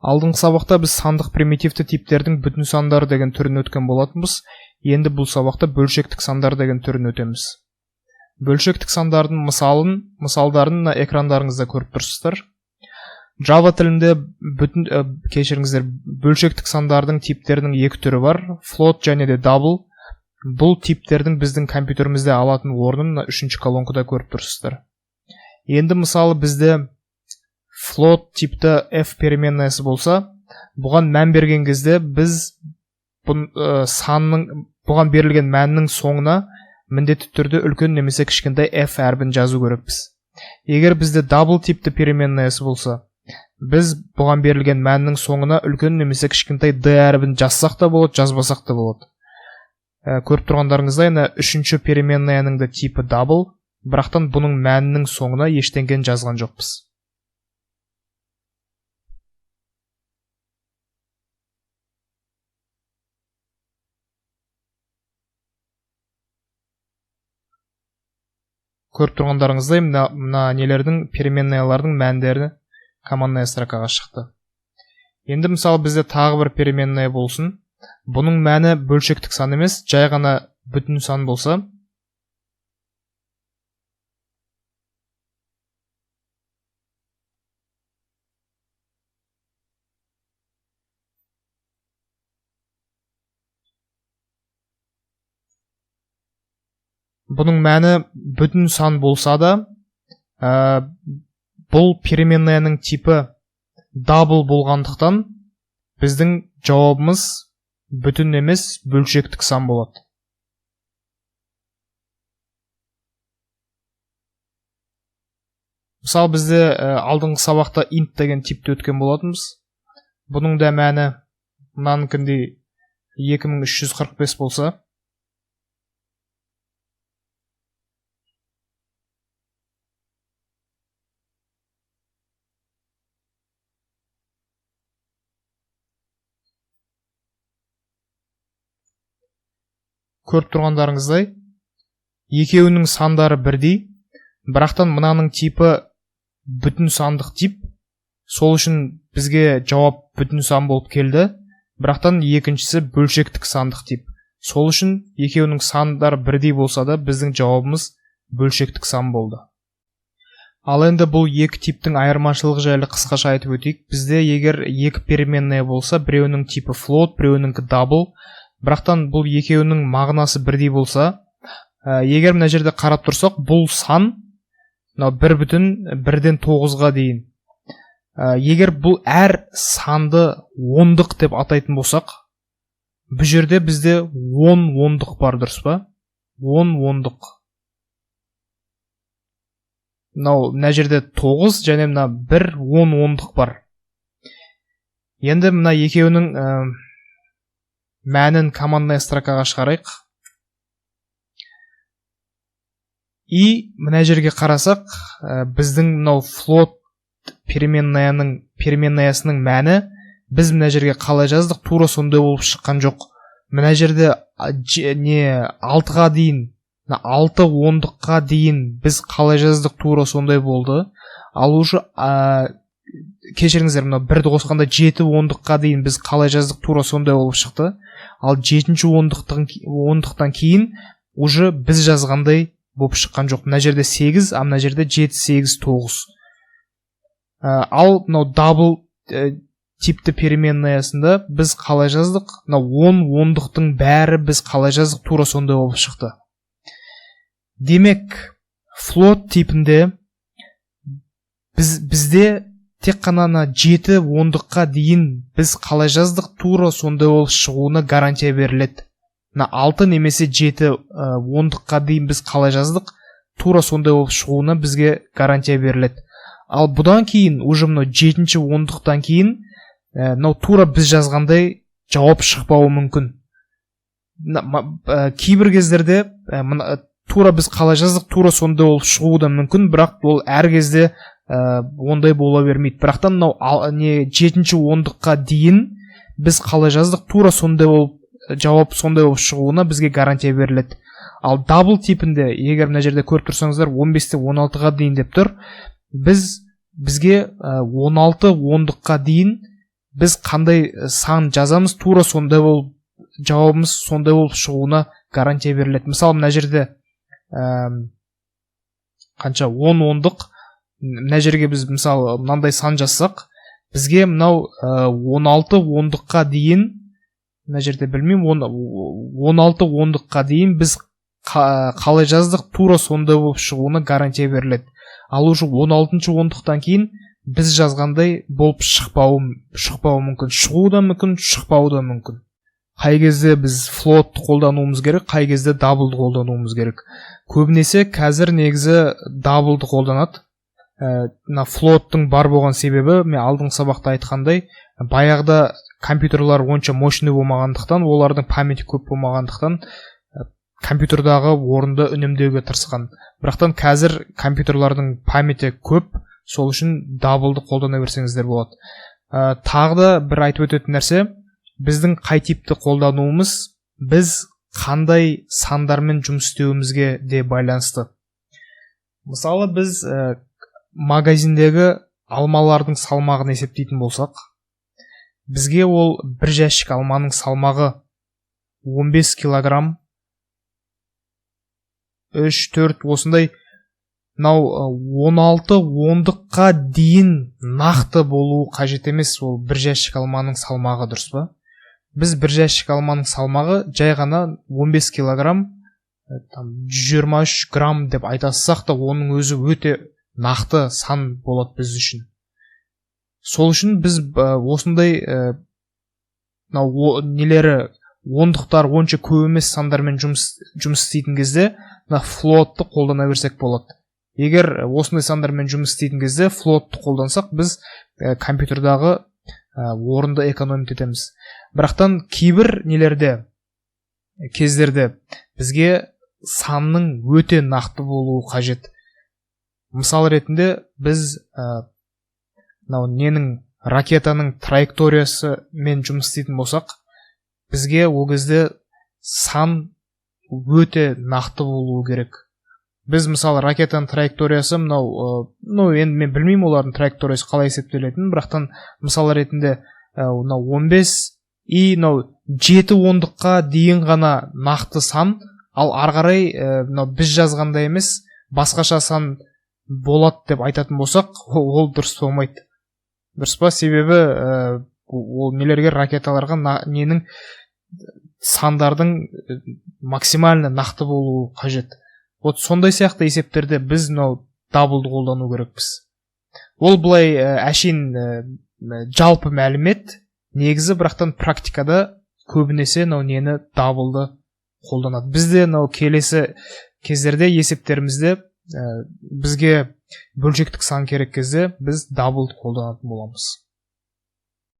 Алдыңғы сабақта біз сандық примитивті типтердің бүтін сандар деген түрін өткен болатынбыз. Енді бұл сабақта бөлшектік сандар деген түрін өтеміз. Бөлшектік сандардың мысалдарын экрандарыңызда көріп тұрсыздар. Java тілінде бөлшектік сандардың типтерінің екі түрі бар, float және де double. Бұл типтердің біздің компьютерімізде алатын орнын үшінші колонкада көріп тұрсыздар. Енді мысалы бізде float типті f переменныйсы болса, бұған мән берген кезде біз бұған берілген мәннің соңына міндетті түрде үлкен немесе кішкентай f әрбін жазу керекпіз. Егер бізде double типті переменныйсы болса, біз бұған берілген мәннің соңына үлкен немесе кішкентай d әрбін жазсақ та болады, жазбасақ та болады. Көріп тұрғандарыңыздай, үшінші переменныйның да типі double, бірақтан бұның мәнінің соңына ештеңені жазған жоқпыз. Көріп тұрғандарыңыздай, мына нелердің переменныйлардың мәндері командная строкаға шықты. Енді мысалы бізде тағы бір переменная болсын. Бұның мәні бөлшектік сан емес, жай ғана бүтін сан болса, бұның мәні бүтін сан болса да, бұл переменныйның типі double болғандықтан біздің жауабымыз бүтін емес, бөлшектік сан болады. Мысалы бізде алдыңғы сабақта int деген типті өткен болатынбыз. Бұның да мәні мынаныкіндей 2345 болса, көріп тұрғандарыңыздай, екеуінің сандары бірдей, бірақтан мынаның типі бүтін сандық тип, сол үшін бізге жауап бүтін сан болып келді, бірақтан екіншісі бөлшектік сандық тип. Сол үшін екеуінің сандары бірдей болса да, біздің жауабымыз бөлшектік сан болды. Ал енді бұл екі типтің айырмашылығы жайлы қысқаша айтып өтейік. Бізде егер екі переменная болса, біреуінің типі float, біреуінікі double, бірақтан бұл екеуінің мағынасы бірдей болса, егер мына жерде қарап тұрсақ, бұл сан 1,1-9-ға дейін. Егер бұл әр санды ондық деп атайтын болсақ, бұл жерде бізде 10 ондық бар, дұрыс па? 10 ондық. Мына жерде 9 және мына 1 10 ондық бар. Енді мына екеуінің мәнін командная строкаға шығарайық. И мына жерге қарасақ, біздің мынау float переменныйсының мәні біз мына жерге қалай жаздық, тура сондай болып шыққан жоқ. Мына жерде 6-ға дейін, 6 ондыққа дейін біз қалай жаздық, тура сондай болды. Ал уже кешіріңіздер, мына 1-ді қосқанда 7 ондыққа дейін біз қалай жаздық, тура сондай болып шықты. Ал 7-ші ондықтан кейін уже біз жазғандай болып шыққан жоқ. Мына жерде 8, а мына жерде 7, 8, 9. Ал мынау double типті переменныйсында біз қалай жаздық? 10 ондықтың бәрі біз қалай жаздық, тура сондай болып шықты. Демек, float типінде бізде тек қана 7 ондыққа дейін біз қалай жаздық, тура сондай болып шығуына гарантия беріледі. 6 немесе 7 ондыққа дейін біз қалай жаздық, тура сондай болып шығуына бізге гарантия беріледі. Ал бұдан кейін, уже 7-ші ондықтан кейін, тура біз жазғандай жауап шықпауы мүмкін. Кейбір кездерде тура біз қалай жаздық, тура сондай болып шығуы да мүмкін, бірақ ол әр кезде ондай бола бермейді. Бірақтан 7-ші ондыққа дейін біз қалай жаздық, тура сондай болып жауап сондай болып шығуына бізге гарантия беріледі. Ал double типінде, егер мына жерде көріп тұрсаңыздар, 15-тен 16-ға дейін деп тұр, бізге 16 ондыққа дейін біз қандай сан жазамыз, тура сондай болып жауабымыз сондай болып шығуына гарантия беріледі. Мысалы, мына жерде қанша 10 ондық, мына жерге біз мысалы мынандай сан жазсақ, бізге мынау 16 ондыққа дейін, мына жерде білмеймін, 16 ондыққа дейін біз қалай жаздық, тура сондай болып шығуына гарантия беріледі. Ал уже 16 ондықтан кейін біз жазғандай болып шықпауы мүмкін, шығуы да мүмкін, шықпауы да мүмкін. Қай кезде біз float қолдануымыз керек, қай кезде double'ды қолдануымыз керек. Көбінесе қазір негізі double'ды қолданады. Float'тың бар болған себебі, мен алдыңғы сабақта айтқандай, баяғыда компьютерлар онша мощный болмағандықтан, олардың памяти көп болмағандықтан, компьютердағы орынды үнемдеуге тырысқан. Бірақтан қазір компьютерлардың памяти көп, сол үшін double'ды қолдана берсеңіздер болады. Тағы да бір айтып өтетін нәрсе, біздің қай типті қолдануымыз біз қандай сандармен жұмыс істеуімізге де байланысты. Мысалы, біз магазиндегі алмалардың салмағын есептейтін болсақ, бізге ол бір жәшік алманың салмағы 15 килограмм, 3-4 осындай, мынау 16 ондыққа дейін нақты болуы қажет емес, ол бір жәшік алманың салмағы, дұрыс па? Біз бір жәшік алманың салмағы жай ғана 15 килограмм, 123 грамм деп айтасақ та, оның өзі өте нақты сан болады біз үшін. Сол үшін біз осындай нелері, ондықтар онша көп емес сандармен жұмыс істейтін кезде float'ты қолдана берсек болады. Егер осындай сандармен жұмыс істейтін кезде float'ты қолдансақ, біз компьютердағы орынды экономить етеміз. Бірақтан кейбір кездерде бізге санның өте нақты болуы қажет. Мысал ретінде біз ракетаның траекториясы мен жұмыс істейтін болсақ, бізге ол кезде сан өте нақты болуы керек. Біз мысалы ракетаның траекториясы енді мен білмеймін олардың траекториясы қалай есептелетінін, бірақтан мысал ретінде 15 и 7 ондыққа дейін ғана нақты сан, ал арғарай біз жазғанда емес, басқаша сан болады деп айтатын болсақ, ол дұрыс болмайды. Дұрыс па? Себебі ол нелерге, ракеталарға сандардың максимально нақты болуы қажет. Вот сондай сияқты есептерде біз double'ды қолдану керекпіз. Ол былай әшейін жалпы мәлімет, негізі бірақтан практикада көбінесе double'ды қолданады. Бізде келесі кездерде есептерімізде бізге бөлшектік сан керек кезде біз double'ды қолданатын боламыз.